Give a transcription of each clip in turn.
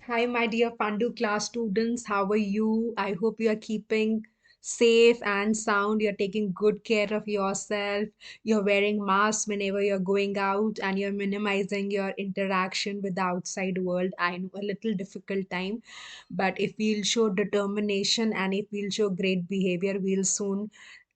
Hi, my dear Fundoo Class students. How are you? I hope you are keeping safe and sound. You're taking good care of yourself. You're wearing masks whenever you're going out and you're minimizing your interaction with the outside world. I know a little difficult time, but if we'll show determination and if we'll show great behavior, we'll soon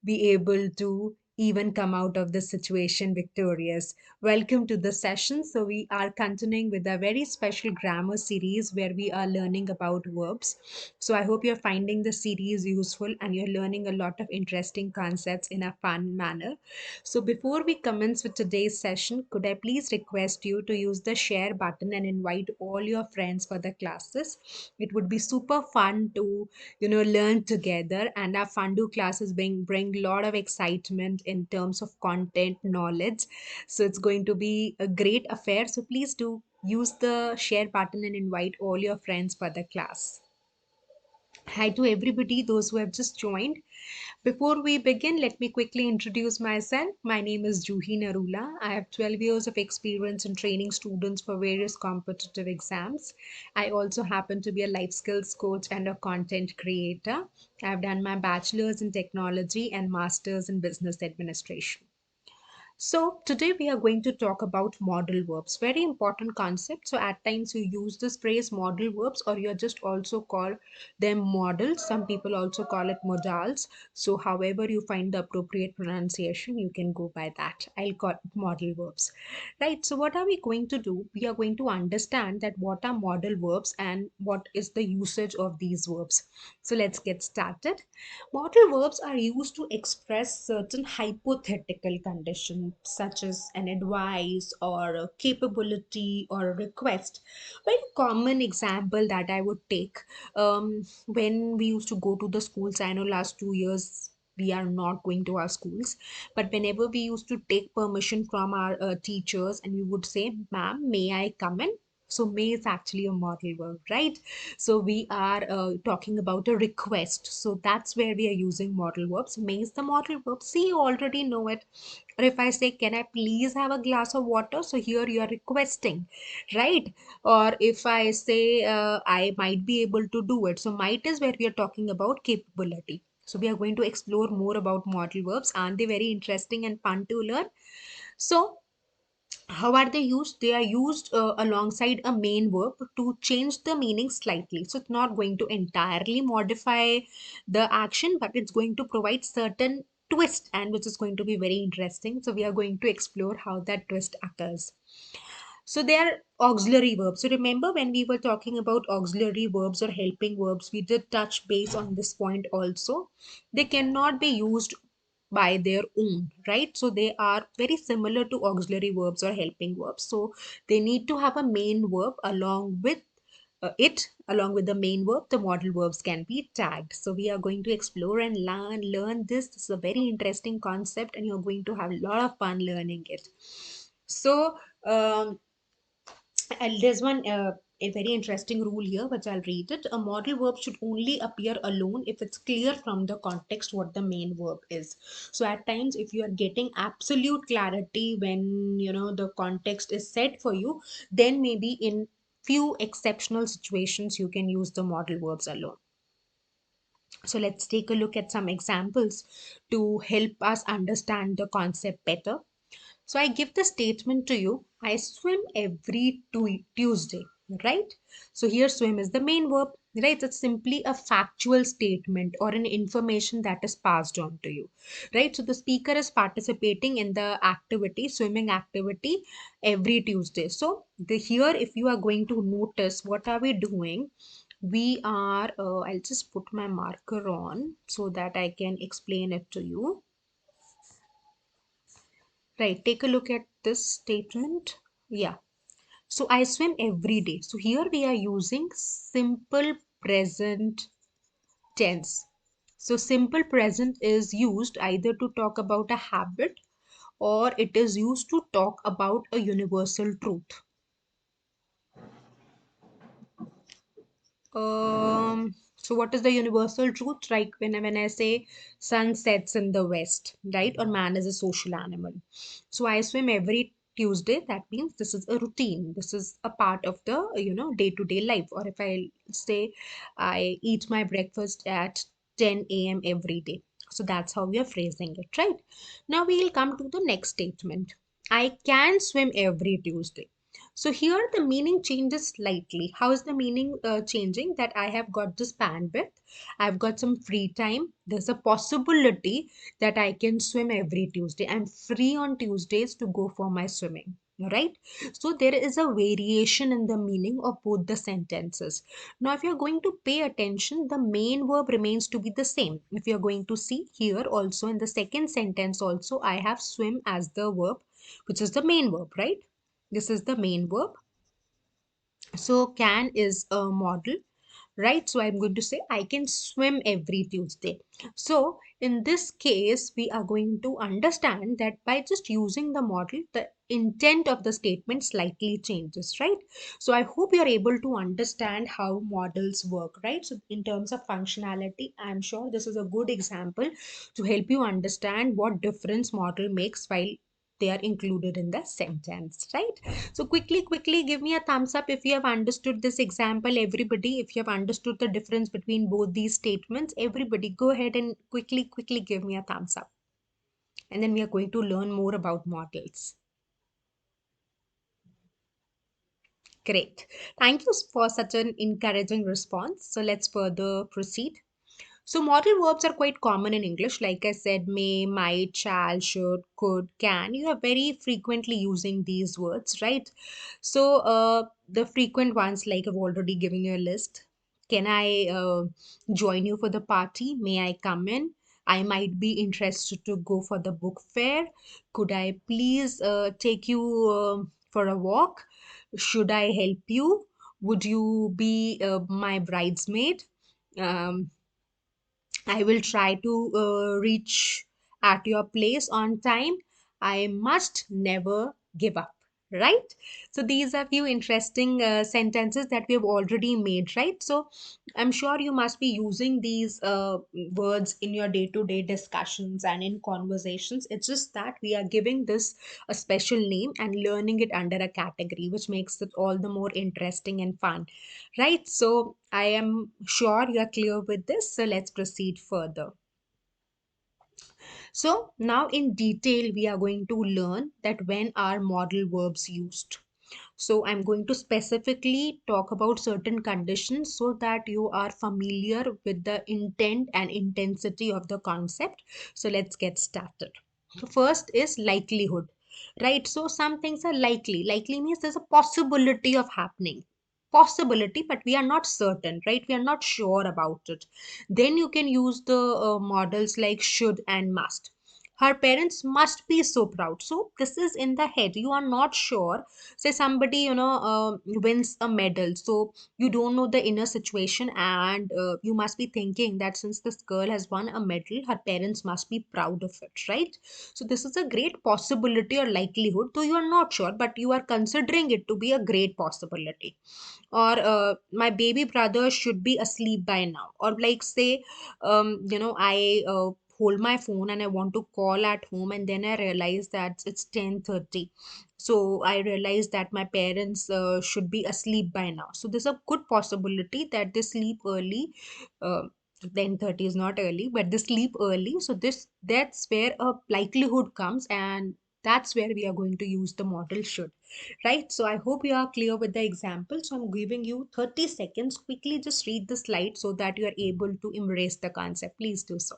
be able to even come out of the situation victorious. Welcome to the session. So, we are continuing with a very special grammar series where we are learning about verbs. So, I hope you're finding the series useful and you're learning a lot of interesting concepts in a fun manner. So, before we commence with today's session, could I please request you to use the share button and invite all your friends for the classes? It would be super fun to learn together, and our Fundoo classes bring a lot of excitement in terms of content knowledge, so it's going to be a great affair. So please do use the share button and invite all your friends for the class. Hi to everybody, those who have just joined. Before we begin, let me quickly introduce myself. My name is Juhi Narula. I have 12 years of experience in training students for various competitive exams. I also happen to be a life skills coach and a content creator. I've done my bachelor's in technology and master's in business administration. So today we are going to talk about modal verbs. Very important concept. So at times you use this phrase modal verbs, or you just also call them modals. Some people also call it modals. So however you find the appropriate pronunciation, you can go by that. I'll call it modal verbs. Right. So what are we going to do? We are going to understand that what are modal verbs and what is the usage of these verbs. So let's get started. Modal verbs are used to express certain hypothetical conditions, such as an advice or a capability or a request. Very common example that I would take, when we used to go to the schools. I know last 2 years we are not going to our schools, but whenever we used to take permission from our teachers and we would say, "Ma'am, may I come in?" So may is actually a modal verb, right? So we are talking about a request. So that's where we are using modal verbs. May is the modal verb. See, you already know it. Or if I say, "Can I please have a glass of water?" So here you are requesting, right? Or if I say, "I might be able to do it." So might is where we are talking about capability. So we are going to explore more about modal verbs. Aren't they very interesting and fun to learn? So how are they used? They are used alongside a main verb to change the meaning slightly. So it's not going to entirely modify the action, but it's going to provide certain twist, and which is going to be very interesting. So we are going to explore how that twist occurs. So they are auxiliary verbs. So remember, when we were talking about auxiliary verbs or helping verbs, we did touch base on this point also. They cannot be used by their own, right? So they are very similar to auxiliary verbs or helping verbs. So they need to have a main verb along with along with the main verb. The modal verbs can be tagged. So we are going to explore and learn this. This is a very interesting concept, and you're going to have a lot of fun learning it. So and there's one a very interesting rule here, which I'll read it. A modal verb should only appear alone if it's clear from the context what the main verb is. So at times, if you are getting absolute clarity when the context is set for you, then maybe in few exceptional situations you can use the modal verbs alone. So let's take a look at some examples to help us understand the concept better. So I give the statement to you: I swim every Tuesday, right? So here swim is the main verb, right? It's simply a factual statement or an information that is passed on to you, right? So the speaker is participating in the activity, swimming activity, every Tuesday. So here, if you are going to notice, what are we doing? We are, I'll just put my marker on so that I can explain it to you. Right, take a look at this statement. Yeah. So I swim every day. So here we are using simple present tense. So simple present is used either to talk about a habit, or it is used to talk about a universal truth. So what is the universal truth? Like when I say sun sets in the west, right? Or man is a social animal. So I swim every Tuesday, that means this is a routine. This is a part of the, day-to-day life. Or if I say I eat my breakfast at 10 a.m. every day. So that's how we are phrasing it, right? Now we will come to the next statement. I can swim every Tuesday. So here the meaning changes slightly. How is the meaning changing? That I have got this bandwidth, I've got some free time. There's a possibility that I can swim every Tuesday. I'm free on Tuesdays to go for my swimming. Right? So there is a variation in the meaning of both the sentences. Now, if you're going to pay attention, the main verb remains to be the same. If you're going to see here also in the second sentence also, I have swim as the verb, which is the main verb, right? This is the main verb. So can is a modal, right? So I'm going to say I can swim every Tuesday. So in this case, we are going to understand that by just using the model, the intent of the statement slightly changes, right? So I hope you're able to understand how models work, right? So in terms of functionality, I'm sure this is a good example to help you understand what difference model makes while they are included in the sentence, right? So quickly give me a thumbs up if you have understood this example. Everybody, if you have understood the difference between both these statements, everybody go ahead and quickly give me a thumbs up. And then we are going to learn more about models. Great. Thank you for such an encouraging response. So let's further proceed. So modal verbs are quite common in English. Like I said, may, might, shall, should, could, can. You are very frequently using these words, right? So the frequent ones, like I've already given you a list. Can I join you for the party? May I come in? I might be interested to go for the book fair. Could I please take you for a walk? Should I help you? Would you be my bridesmaid? Um, I will try to reach at your place on time. I must never give up. Right? So these are few interesting sentences that we have already made, right? So I'm sure you must be using these words in your day-to-day discussions and in conversations. It's just that we are giving this a special name and learning it under a category, which makes it all the more interesting and fun. Right, so I am sure you are clear with this. So let's proceed further. So now in detail, we are going to learn that when are modal verbs used. So I'm going to specifically talk about certain conditions so that you are familiar with the intent and intensity of the concept. So let's get started. So first is likelihood, right? So some things are likely. Likely means there's a possibility of happening. Possibility, but we are not certain, right? We are not sure about it. Then you can use the models like should and must. Her parents must be so proud. So this is in the head. You are not sure. Say somebody, wins a medal. So you don't know the inner situation, and you must be thinking that since this girl has won a medal, her parents must be proud of it, right? So this is a great possibility or likelihood, though you are not sure, but you are considering it to be a great possibility. Or my baby brother should be asleep by now. Or like say, I hold my phone and I want to call at home, and then I realize that it's 10:30. So I realize that my parents should be asleep by now. So there's a good possibility that they sleep early. uh, 10:30 is not early, but they sleep early. So that's where a likelihood comes, and that's where we are going to use the model should, right? So I hope you are clear with the example. So I'm giving you 30 seconds. Quickly just read the slide so that you are able to embrace the concept. Please do so.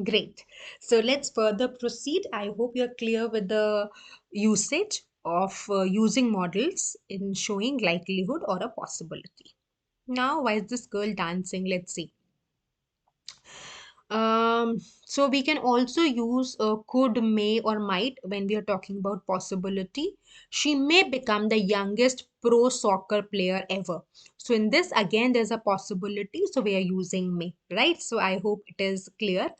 Great. So let's further proceed. I hope you're clear with the usage of using models in showing likelihood or a possibility. Now, why is this girl dancing? Let's see. So we can also use could, may, or might when we are talking about possibility. She may become the youngest pro soccer player ever. So in this, again, there's a possibility. So we are using may, right? So I hope it is clear.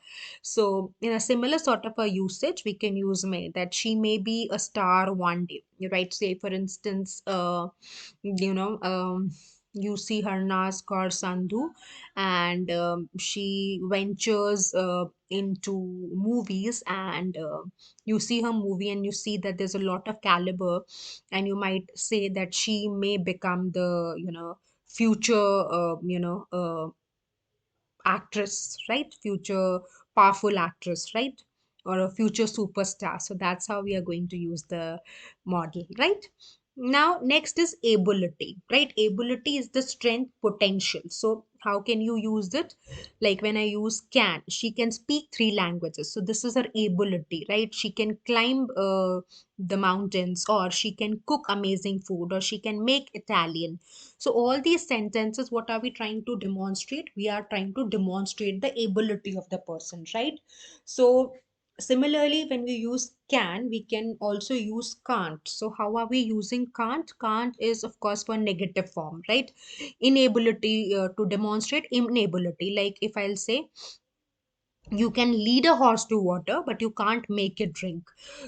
So in a similar sort of a usage, we can use may, that she may be a star one day, right? Say, for instance, you know, you see her NASCAR Sandhu, and she ventures into movies, and you see her movie and you see that there's a lot of caliber, and you might say that she may become the future actress, right? Future powerful actress, right? Or a future superstar. So that's how we are going to use the model, right? Now, next is ability, right? Ability is the strength potential. So, how can you use it? Like when I use can, she can speak three languages. So, this is her ability, right? She can climb the mountains, or she can cook amazing food, or she can make Italian. So all these sentences, what are we trying to demonstrate? We are trying to demonstrate the ability of the person, right? So similarly, when we use can, we can also use can't. So how are we using can't? Can't is of course for negative form, right? Inability, to demonstrate inability. Like if I'll say, you can lead a horse to water but you can't make it drink.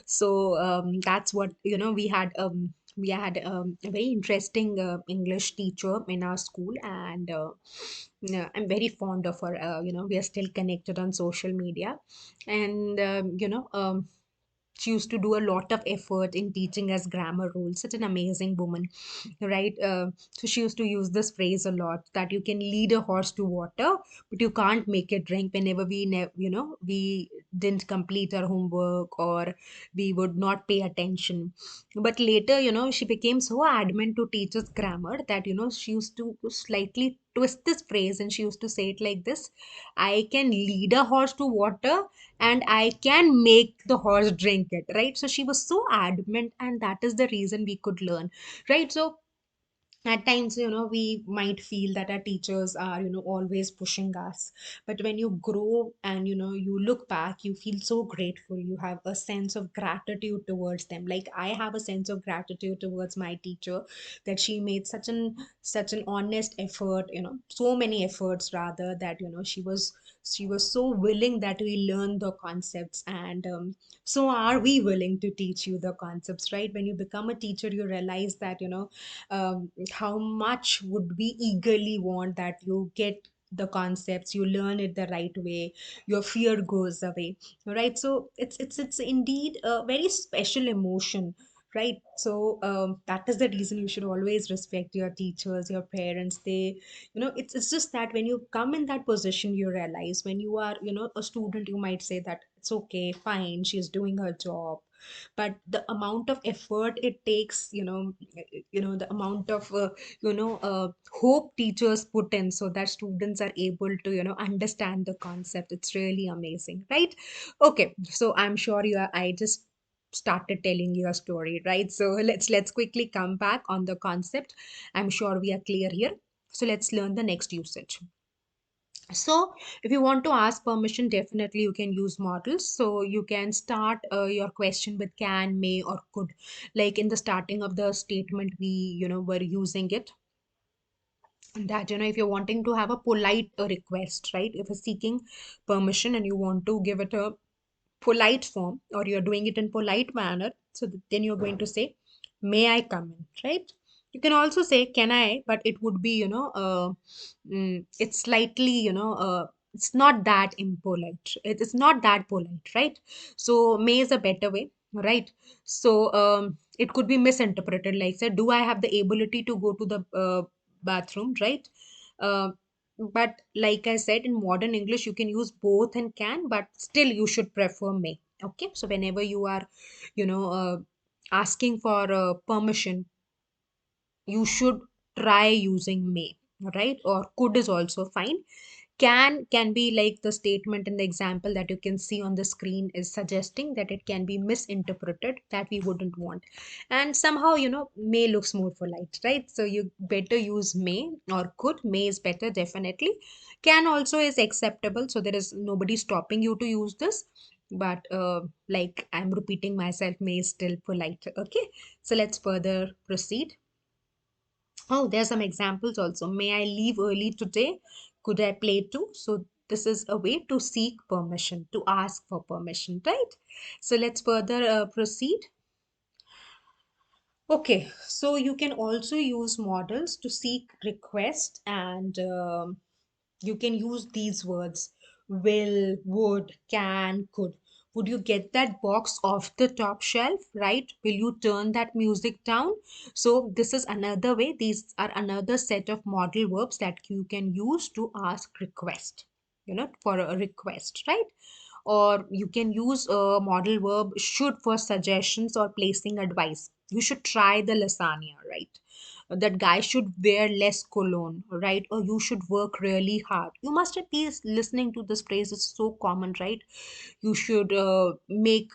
So that's what, we had a very interesting English teacher in our school, and yeah, I'm very fond of her. We are still connected on social media, and she used to do a lot of effort in teaching us grammar rules. Such an amazing woman, right? So she used to use this phrase a lot, that you can lead a horse to water, but you can't make it drink. Whenever we didn't complete our homework, or we would not pay attention. But later, she became so adamant to teach us grammar that she used to slightly twist this phrase, and she used to say it like this: I can lead a horse to water, and I can make the horse drink it, right? So she was so adamant, and that is the reason we could learn, right? So at times, we might feel that our teachers are always pushing us, but when you grow and you look back, you feel so grateful. You have a sense of gratitude towards them. Like I have a sense of gratitude towards my teacher, that she made such an honest effort, so many efforts rather, that she was so willing that we learn the concepts, and so are we willing to teach you the concepts, right? When you become a teacher, you realize that how much would we eagerly want that you get the concepts, you learn it the right way, your fear goes away, right? So it's indeed a very special emotion, right? So that is the reason you should always respect your teachers, your parents. They, it's just that when you come in that position, you realize, when you are a student, you might say that it's okay, fine, she's doing her job, but the amount of effort it takes, the amount of hope teachers put in so that students are able to understand the concept, it's really amazing, right? Okay, so I'm sure I just started telling you a story, right? So let's quickly come back on the concept. I'm sure we are clear here. So let's learn the next usage. So, if you want to ask permission, definitely you can use models. So, you can start your question with can, may, or could. Like in the starting of the statement, we, were using it. That, if you're wanting to have a polite request, right? If you're seeking permission and you want to give it a polite form, or you're doing it in polite manner, so then you're going to say, may I come in, right? You can also say can I, but it would be it's slightly it's not that impolite, it's not that polite, right? So may is a better way, right? So it could be misinterpreted, like say, do I have the ability to go to the bathroom, right? uh, but like I said, in modern English, you can use both and can, but still you should prefer may. Okay, so whenever you are, asking for permission, you should try using may, right? Or could is also fine. Can be like the statement in the example that you can see on the screen is suggesting that it can be misinterpreted, that we wouldn't want. And somehow, may looks more polite, right? So you better use may or could. May is better, definitely. Can also is acceptable, so there is nobody stopping you to use this. But like I'm repeating myself, may is still polite. Okay, so let's further proceed. Oh, there's some examples also. May I leave early today? Could I play too? So this is a way to seek permission, to ask for permission, right? So let's further proceed. Okay, so you can also use models to seek request, and you can use these words: will, would, can, could. Would you get that box off the top shelf, right? Will you turn that music down? So this is another way. These are another set of modal verbs that you can use to ask request, for a request, right? Or you can use a modal verb should for suggestions or placing advice. You should try the lasagna, right? That guy should wear less cologne, right? Or you should work really hard. You must at least listening to this phrase. It's so common, right? You should make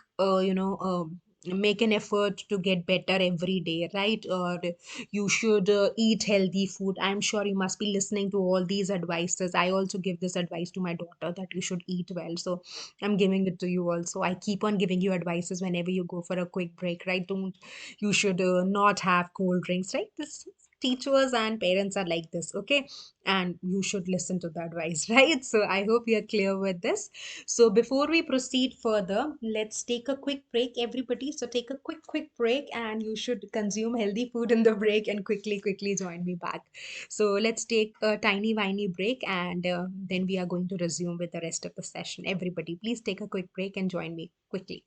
an effort to get better every day, right? Or you should eat healthy food. I'm sure you must be listening to all these advices. I also give this advice to my daughter that you should eat well, so I'm giving it to you also. I keep on giving you advices whenever you go for a quick break, right? Don't You should not have cold drinks, right? This teachers and parents are like this, okay? And you should listen to the advice, right? So I hope you're clear with this. So before we proceed further, let's take a quick break, everybody. So take a quick break, and you should consume healthy food in the break and quickly join me back. So let's take a tiny whiny break, and then we are going to resume with the rest of the session. Everybody, please take a quick break and join me quickly.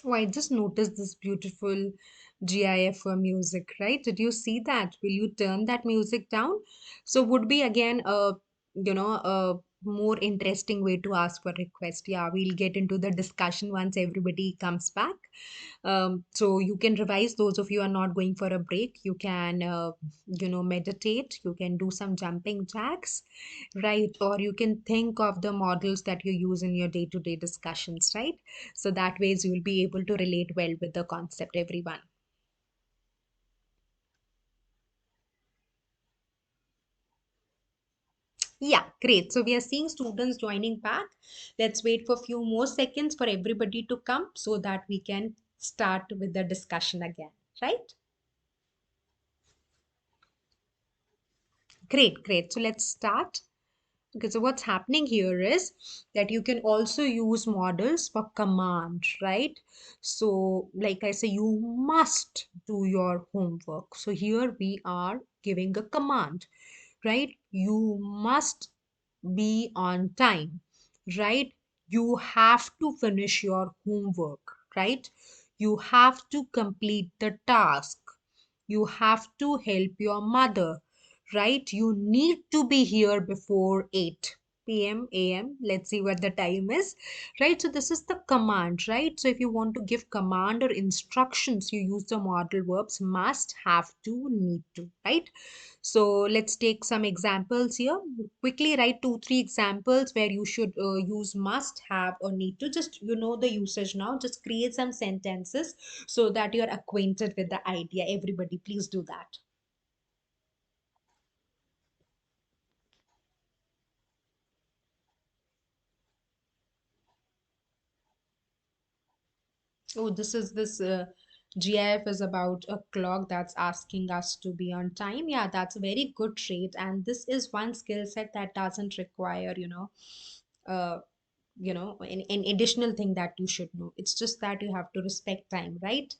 Oh, I just noticed this beautiful GIF for music, right? Did you see that? Will you turn that music down? So would be again a more interesting way to ask for request. Yeah, we'll get into the discussion once everybody comes back. So you can revise, those of you are not going for a break. You can meditate. You can do some jumping jacks, right? Or you can think of the models that you use in your day-to-day discussions, right? So that ways you will be able to relate well with the concept, everyone. Yeah, great. So we are seeing students joining back. Let's wait for a few more seconds for everybody to come so that we can start with the discussion again, right? Great. So let's start. Okay, so what's happening here is that you can also use models for command, right? So, like I say, you must do your homework. So here we are giving a command, right? You must be on time, right? You have to finish your homework, right? You have to complete the task. You have to help your mother, right? You need to be here before 8 p.m. a.m. Let's see what the time is, right? So this is the command, right? So if you want to give command or instructions, you use the modal verbs must, have to, need to, right? So let's take some examples here. Quickly write two, three examples where you should use must, have, or need to. Just the usage now. Just create some sentences so that you're acquainted with the idea. Everybody, please do that. Oh, this GIF is about a clock that's asking us to be on time. Yeah, that's a very good trait, and this is one skill set that doesn't require, uh, an additional thing that you should know. It's just that you have to respect time, right?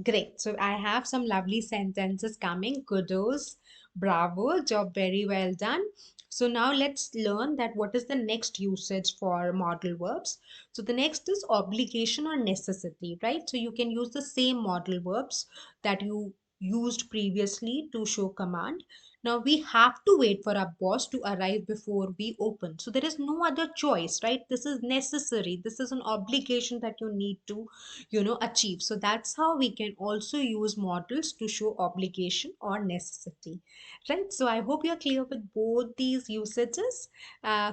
Great. So I have some lovely sentences coming. Kudos, bravo, job very well done. So now let's learn that what is the next usage for modal verbs. So the next is obligation or necessity, right? So you can use the same modal verbs that you used previously to show command. Now we have to wait for our boss to arrive before we open. So there is no other choice, right? This is necessary. This is an obligation that you need to achieve. So that's how we can also use models to show obligation or necessity, right? So I hope you're clear with both these usages.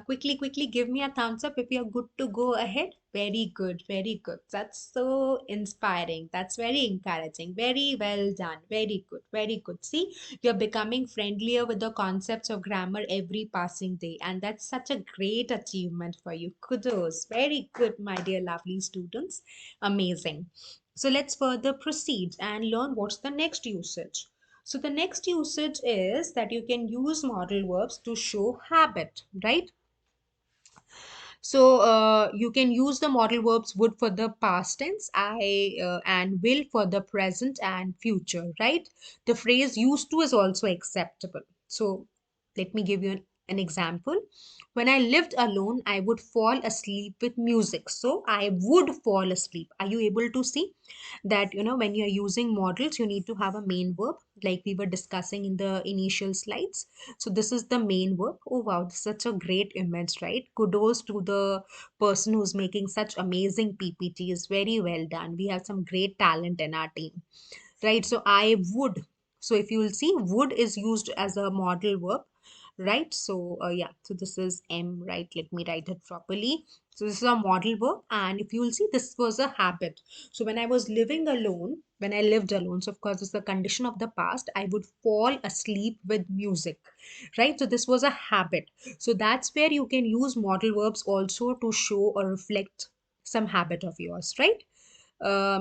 Quickly give me a thumbs up if you're good to go ahead. Very good, very good. That's so inspiring. That's very encouraging. Very well done. Very good, very good. See, you're becoming friendlier with the concepts of grammar every passing day, and that's such a great achievement for you. Kudos. Very good, my dear lovely students. Amazing. So let's further proceed and learn what's the next usage. So the next usage is that you can use modal verbs to show habit, right? So you can use the modal verbs would for the past tense, I and will for the present and future, right? The phrase used to is also acceptable. So let me give you an example. When I lived alone, I would fall asleep with music. So I would fall asleep. Are you able to see that, when you're using models, you need to have a main verb like we were discussing in the initial slides. So this is the main verb. Oh wow, such a great image, right? Kudos to the person who's making such amazing PPTs. Very well done. We have some great talent in our team, right? So I would. So if you will see, would is used as a modal verb, right? So yeah, so this is M, right? Let me write it properly. So this is a modal verb, and if you will see, this was a habit. So when I was living alone, when I lived alone, so of course it's the condition of the past, I would fall asleep with music, right? So this was a habit. So that's where you can use modal verbs also to show or reflect some habit of yours, right?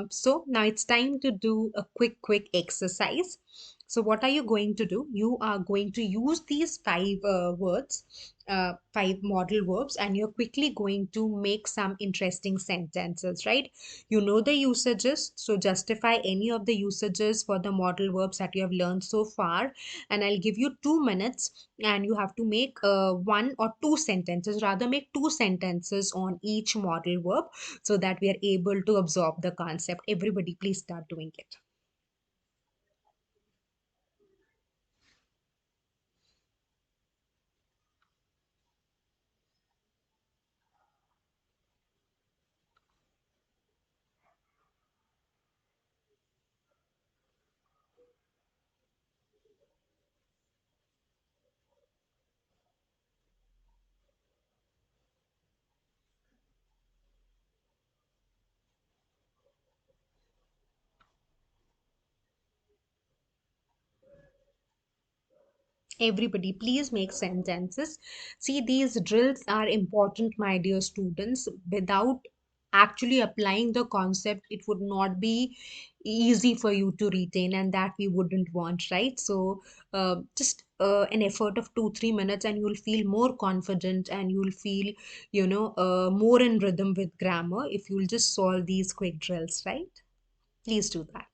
So now it's time to do a quick exercise. So what are you going to do? You are going to use these five words, five modal verbs, and you're quickly going to make some interesting sentences, right? You know the usages, so justify any of the usages for the modal verbs that you have learned so far. And I'll give you 2 minutes, and you have to make one or two sentences, rather, make two sentences on each modal verb so that we are able to absorb the concept. Everybody, please start doing it. Everybody, please make sentences. See, these drills are important, my dear students. Without actually applying the concept, it would not be easy for you to retain, and that we wouldn't want, right? So, just an effort of 2-3 minutes, and you'll feel more confident and you'll feel, more in rhythm with grammar if you'll just solve these quick drills, right? Please do that.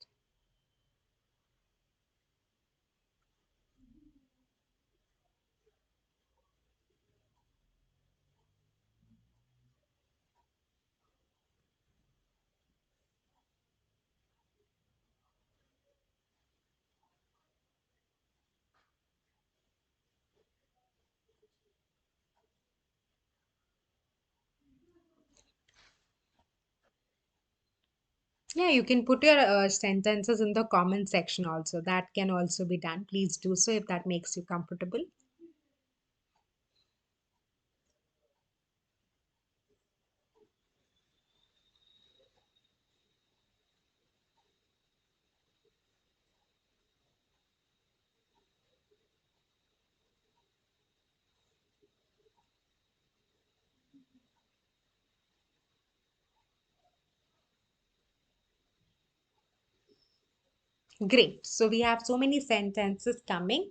Yeah, you can put your sentences in the comment section also. That can also be done. Please do so if that makes you comfortable. Great. So we have so many sentences coming.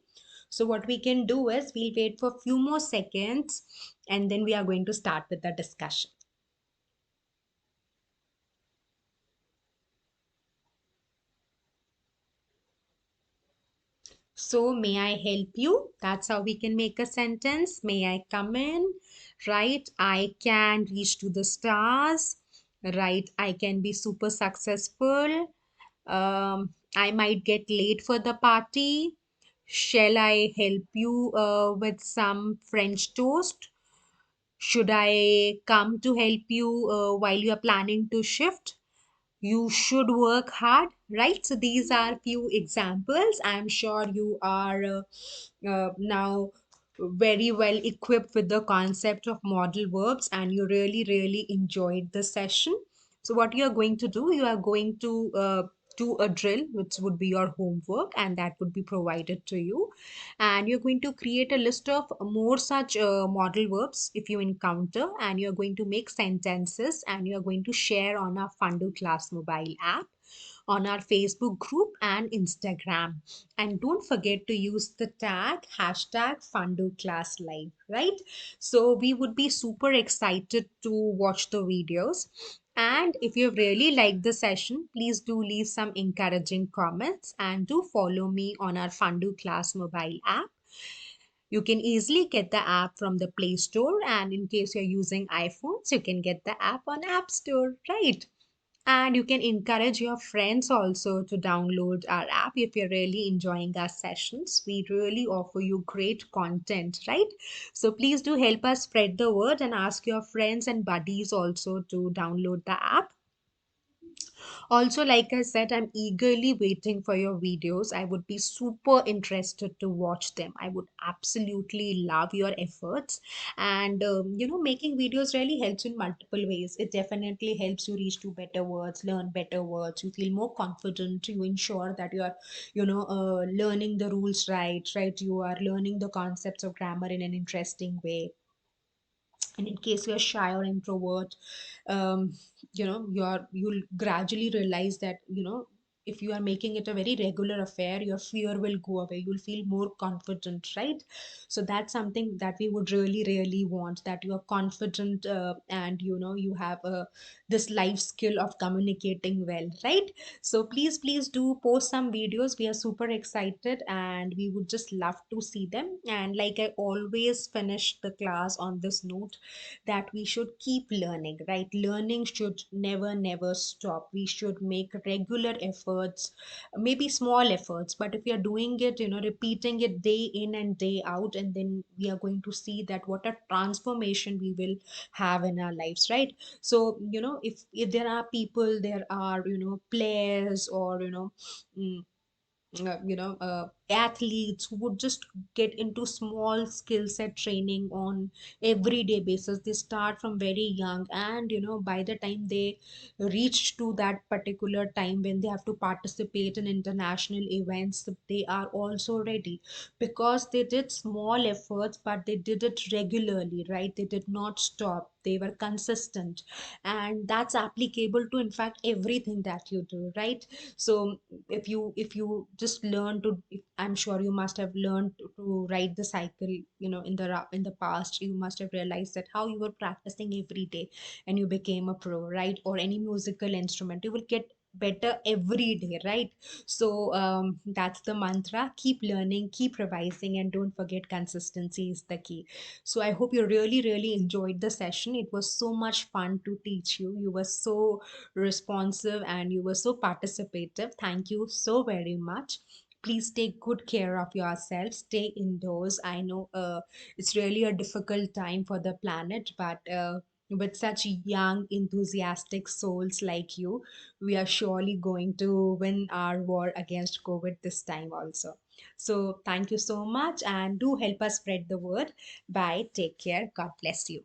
So what we can do is we'll wait for a few more seconds and then we are going to start with the discussion. So may I help you? That's how we can make a sentence. May I come in? Right? I can reach to the stars. Right? I can be super successful. I might get late for the party. Shall I help you with some French toast? Should I come to help you while you are planning to shift? You should work hard, right? So these are few examples. I'm sure you are now very well equipped with the concept of modal verbs and you really really enjoyed the session. So what you are going to do, you are going to do a drill which would be your homework and that would be provided to you, and you're going to create a list of more such model verbs if you encounter, and you're going to make sentences and you're going to share on our Fundoo Class mobile app, on our Facebook group and Instagram. And don't forget to use the tag hashtag Fundoo Class Live, right? So we would be super excited to watch the videos. And if you really liked the session, please do leave some encouraging comments and do follow me on our Fundoo Class mobile app. You can easily get the app from the Play Store, and in case you're using iPhones, you can get the app on App Store, right? And you can encourage your friends also to download our app if you're really enjoying our sessions. We really offer you great content, right? So please do help us spread the word and ask your friends and buddies also to download the app. Also, like I said, I'm eagerly waiting for your videos. I would be super interested to watch them. I would absolutely love your efforts. And, making videos really helps in multiple ways. It definitely helps you reach to better words, learn better words. You feel more confident. You ensure that you are, learning the rules right? You are learning the concepts of grammar in an interesting way. And in case you're shy or introvert, um, you'll gradually realize that if you are making it a very regular affair, your fear will go away, you'll feel more confident, right? So that's something that we would really really want, that you are confident, and you have this life skill of communicating well, right? So please do post some videos. We are super excited and we would just love to see them. And like I always finish the class on this note, that we should keep learning, right? Learning should never stop. We should make regular efforts, maybe small efforts, but if we are doing it, repeating it day in and day out, and then we are going to see that what a transformation we will have in our lives, right? So if there are people, there are players, or athletes who would just get into small skill set training on everyday basis. They start from very young, and by the time they reach to that particular time when they have to participate in international events, they are also ready, because they did small efforts but they did it regularly, right? They did not stop, they were consistent. And that's applicable to, in fact, everything that you do, right? So if you just learn to, I'm sure you must have learned to ride the cycle, in the past. You must have realized that how you were practicing every day and you became a pro, right? Or any musical instrument, you will get better every day, right? So that's the mantra: keep learning, keep revising, and don't forget consistency is the key. So I hope you really really enjoyed the session. It was so much fun to teach you. You were so responsive and you were so participative. Thank you so very much. Please take good care of yourself. Stay indoors. I know it's really a difficult time for the planet, but with such young, enthusiastic souls like you, we are surely going to win our war against COVID this time also. So, thank you so much, and do help us spread the word. Bye. Take care. God bless you.